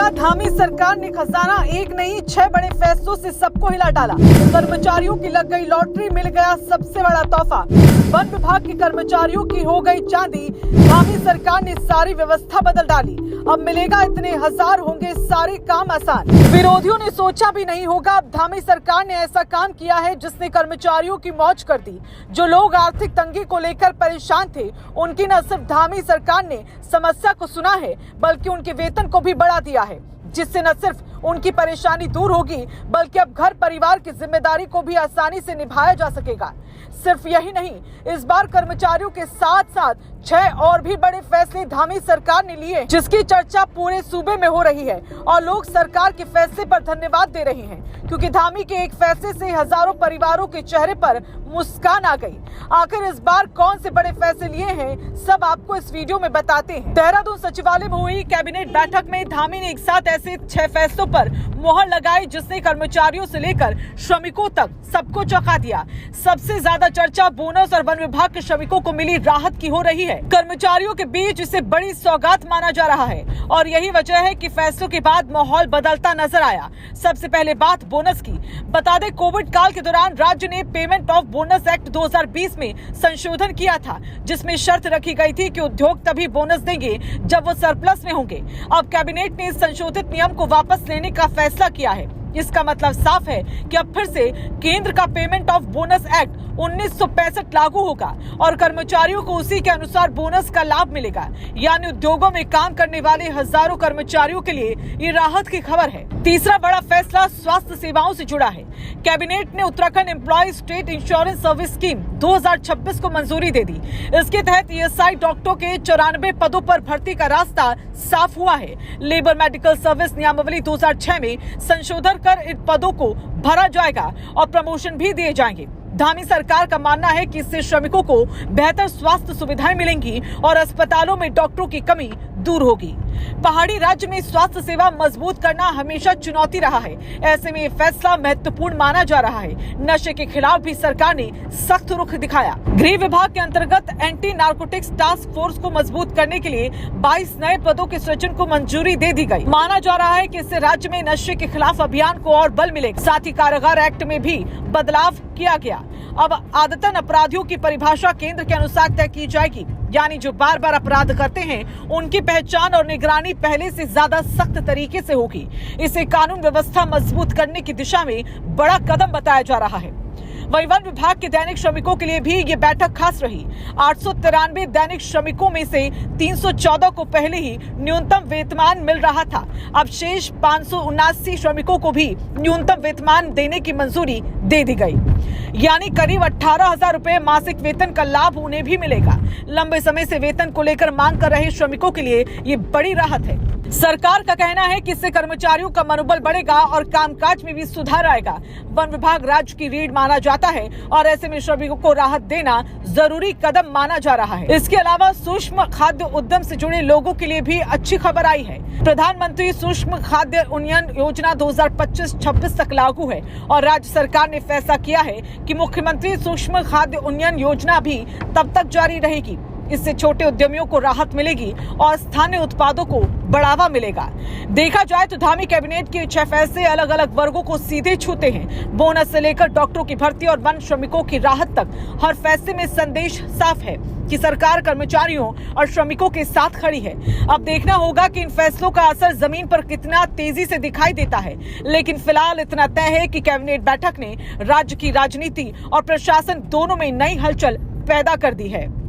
दिया धामी सरकार ने खजाना, एक नहीं 6 बड़े फैसलों से सबको हिला डाला। कर्मचारियों की लग गई लॉटरी, मिल गया सबसे बड़ा तोहफा। वन विभाग के कर्मचारियों की हो गई चांदी, धामी सरकार ने सारी व्यवस्था बदल डाली। अब मिलेगा इतने हजार, होंगे सारे काम आसान। विरोधियों ने सोचा भी नहीं होगा, अब धामी सरकार ने ऐसा काम किया है जिसने कर्मचारियों की मौज कर दी। जो लोग आर्थिक तंगी को लेकर परेशान थे, उनकी न सिर्फ धामी सरकार ने समस्या को सुना है, बल्कि उनके वेतन को भी बढ़ा दिया है, जिससे न सिर्फ उनकी परेशानी दूर होगी, बल्कि अब घर परिवार की जिम्मेदारी को भी आसानी से निभाया जा सकेगा। सिर्फ यही नहीं, इस बार कर्मचारियों के साथ साथ 6 और भी बड़े फैसले धामी सरकार ने लिए, जिसकी चर्चा पूरे सूबे में हो रही है और लोग सरकार के फैसले पर धन्यवाद दे रहे हैं, क्योंकि धामी के एक फैसले से हजारों परिवारों के चेहरे पर मुस्कान आ गई। आखिर इस बार कौन से बड़े फैसले लिए हैं, सब आपको इस वीडियो में बताते हैं। देहरादून सचिवालय में हुई कैबिनेट बैठक में धामी ने एक साथ ऐसे 6 फैसलों पर मोहर लगाई, जिसने कर्मचारियों से लेकर श्रमिकों तक सबको चौंका दिया। सबसे ज्यादा चर्चा बोनस और वन विभाग के श्रमिकों को मिली राहत की हो रही है। कर्मचारियों के बीच इसे बड़ी सौगात माना जा रहा है और यही वजह है कि फैसलों के बाद माहौल बदलता नजर आया। सबसे पहले बात बोनस की। बता दें, कोविड काल के दौरान राज्य ने पेमेंट ऑफ बोनस एक्ट 2020 में संशोधन किया था, जिसमें शर्त रखी गई थी कि उद्योग तभी बोनस देंगे जब वो सरप्लस में होंगे। अब कैबिनेट ने इस संशोधित नियम को वापस लेने का फैसला किया है। इसका मतलब साफ है कि अब फिर से केंद्र का पेमेंट ऑफ बोनस एक्ट 1965 लागू होगा और कर्मचारियों को उसी के अनुसार बोनस का लाभ मिलेगा। यानी उद्योगों में काम करने वाले हजारों कर्मचारियों के लिए ये राहत की खबर है। तीसरा बड़ा फैसला स्वास्थ्य सेवाओं से जुड़ा है। कैबिनेट ने Uttarakhand employ state insurance service scheme 2026 को मंजूरी दे दी। इसके तहत ईएसआई डॉक्टरों के 94 पदों पर भर्ती का रास्ता साफ हुआ है। लेबर मेडिकल सर्विस नियमावली 2006 में संशोधन कर इन पदों को भरा जाएगा और प्रमोशन भी दिए जाएंगे। धामी सरकार का मानना है कि इससे श्रमिकों को बेहतर स्वास्थ्य सुविधाएं मिलेंगी और अस्पतालों में डॉक्टरों की कमी दूर होगी। पहाड़ी राज्य में स्वास्थ्य सेवा मजबूत करना हमेशा चुनौती रहा है। ऐसे में ये फैसला महत्वपूर्ण माना जा रहा है। नशे के खिलाफ भी सरकार ने सख्त रुख दिखाया। गृह विभाग के अंतर्गत एंटी नार्कोटिक्स टास्क फोर्स को मजबूत करने के लिए 22 नए पदों के सृजन को मंजूरी दे दी गई। माना जा रहा है कि इससे राज्य में नशे के खिलाफ अभियान को और बल मिलेगा। साथ ही कारागार एक्ट में भी बदलाव किया गया। अब आदतन अपराधियों की परिभाषा केंद्र के अनुसार तय की जाएगी, यानी जो बार बार अपराध करते हैं उनकी पहचान और निगरानी पहले से ज्यादा सख्त तरीके से होगी। इसे कानून व्यवस्था मजबूत करने की दिशा में बड़ा कदम बताया जा रहा है। वहीं वन विभाग के दैनिक श्रमिकों के लिए भी ये बैठक खास रही। 893 दैनिक श्रमिकों में से 314 को पहले ही न्यूनतम वेतनमान मिल रहा था। अब शेष 579 श्रमिकों को भी न्यूनतम वेतनमान देने की मंजूरी दे दी गई, यानी करीब 18,000 रुपए मासिक वेतन का लाभ उन्हें भी मिलेगा। लंबे समय से वेतन को लेकर मांग कर रहे श्रमिकों के लिए ये बड़ी राहत है। सरकार का कहना है कि इससे कर्मचारियों का मनोबल बढ़ेगा और कामकाज में भी सुधार आएगा। वन विभाग राज्य की रीढ़ माना जाता है और ऐसे में श्रमिकों को राहत देना जरूरी कदम माना जा रहा है। इसके अलावा सूक्ष्म खाद्य उद्यम से जुड़े लोगों के लिए भी अच्छी खबर आई है। प्रधानमंत्री सूक्ष्म खाद्य उन्नयन योजना 2025-26 तक लागू है और राज्य सरकार ने फैसला किया है कि मुख्यमंत्री सूक्ष्म खाद्य उन्नयन योजना भी तब तक जारी रहेगी। इससे छोटे उद्यमियों को राहत मिलेगी और स्थानीय उत्पादों को बढ़ावा मिलेगा। देखा जाए तो धामी कैबिनेट के 6 फैसले अलग अलग वर्गों को सीधे छूते हैं। बोनस से लेकर डॉक्टरों की भर्ती और वन श्रमिकों की राहत तक, हर फैसले में संदेश साफ है कि सरकार कर्मचारियों और श्रमिकों के साथ खड़ी है। अब देखना होगा कि इन फैसलों का असर जमीन पर कितना तेजी से दिखाई देता है। लेकिन फिलहाल इतना तय है कि कैबिनेट बैठक ने राज्य की राजनीति और प्रशासन दोनों में नई हलचल पैदा कर दी है।